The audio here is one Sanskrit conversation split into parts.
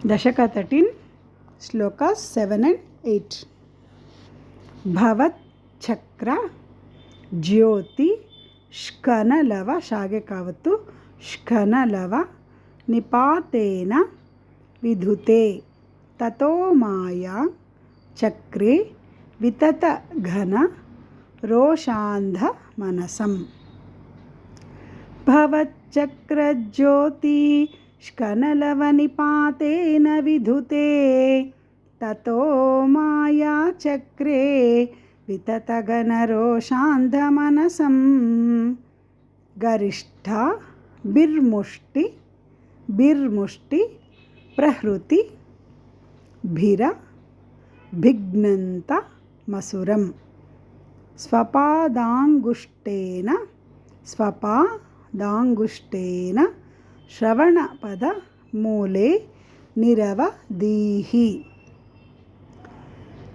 Dashaka 13, Shlokas 7 and 8. Bhavat Chakra Jyoti Shkanalava Shage Kavatu Shkanalava Nipatena Vidhute Tato Maya Chakre Vitata Ghana Roshandha Manasam. Bhavat Chakra Jyoti Shkanalavanipatena vidhute tato maya chakre vitatagana shandhamanasam. Garishtha birmushti prahruti bhira bhignanta masuram. Swapadanguштena Shravanapada Mule Niravadihi.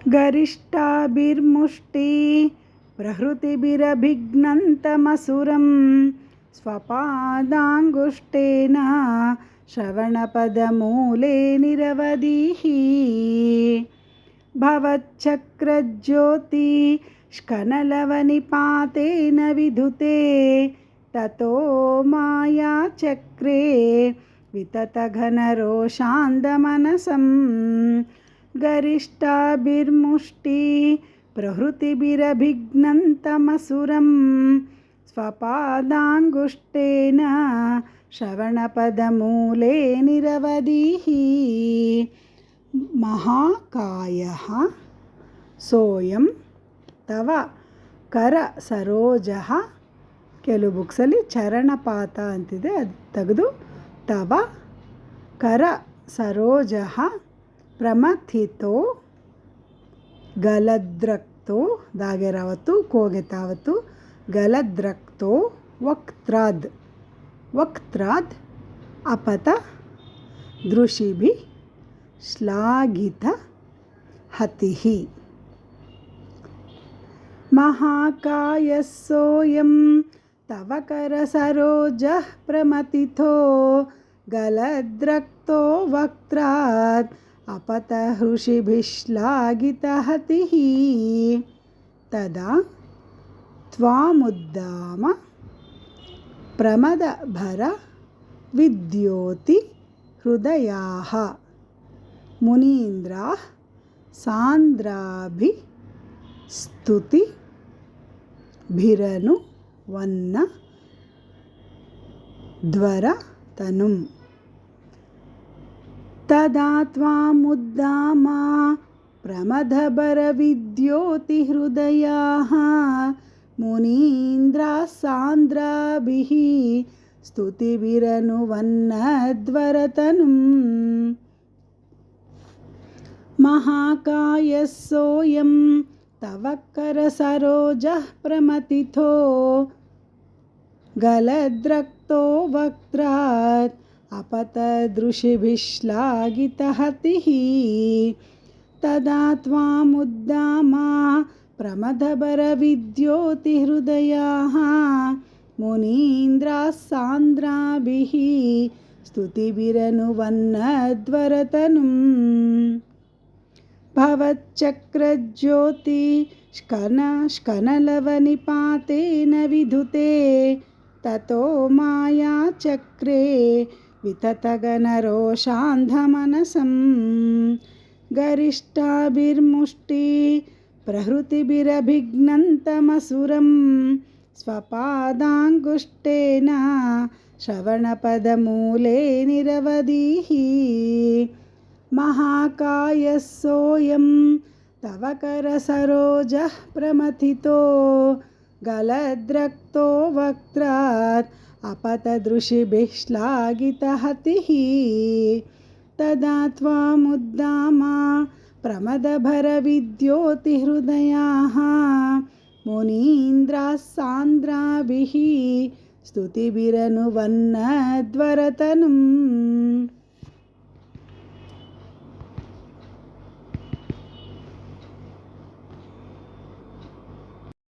Garishta birmushti prahruti birabhignanta masuram. Swapadanguštena Shravanapada Mule Niravadihi. Bhavat Chakra Jyoti Shkanalavanipatena vidhute tato maya chakre vitataghana roshandamanasam. Garishta birmushti prahruti birabhignantamasuram. Swapadanguštena shravanapadamule niravadihi. Mahakayaha soyam tava kara sarojaha. ಕೆಲವು ಬುಕ್ಸಲ್ಲಿ ಚರಣಪಾತ ಅಂತಿದೆ, ಅದು ತೆಗೆದು ತವ ಕರ ಸರೋಜಃ ಪ್ರಮಥಿತೋ ಗಲದ್ರಕ್ತೋ ದಾಗೆರಾವತ್ತು ಕೋಗೆ ತಾವತ್ತು ಗಲದ್ರಕ್ತೋ ವಕ್ತ್ರಾದ್ ಅಪತ ದೃಶಿಭಿ ಶ್ಲಾಘಿತ ಹತಿಹಿ. ಮಹಾಕಾಯಸ್ಸೋಯಂ तव कर सरोजः प्रमथितो गलद्रक्तो वक्त्रात् अपत हृषिभिश्लाघितहतिः. तदा त्वामुद्दाम प्रमदभर विद्योति हृदयाः मुनीन्द्राः सान्द्राभिस्तुति भिरनु वन्न ध्वर तनुम. तदा त्वामुद्दामा प्रमदभर विद्योति हृदयाः मुनीन्द्राः सान्द्राभिः स्तुतिभिरनुवन्न ध्वर तनुम. महाकायस्सोयं तव कर सरोजः प्रमथितो गलद्रक्तो वक्त्रात् अपतदृशिभिश्लाघितहतिः. तदा त्वामुद्दामा प्रमदभर विद्योति हृदयाः मुनीन्द्राः सान्द्राभिः स्तुतिभिरनुवन्न ध्वर तनुम. भवच्चक्रज्योति शकनलवनिपातेन विधुते ततो माया चक्रे विततगनरोषान्धमनसं. गरिष्ठाभिर्मुष्टि प्रहृतिभिरभिघ्नन्तमसुरं स्वपादाङ्गुष्ठेन श्रवणपदमूले निरवधिः. महाकायस्सोयं तव कर सरोजः प्रमथितो गलद्रक्तो वक्त्रात् अपतदृशिभिः श्लाघितहतिः. तदा त्वामुद्दामा प्रमदभर विद्योति हृदयाः मुनीन्द्राः सान्द्राभिः स्तुतिभिरनुवन्न ध्वर तनुम.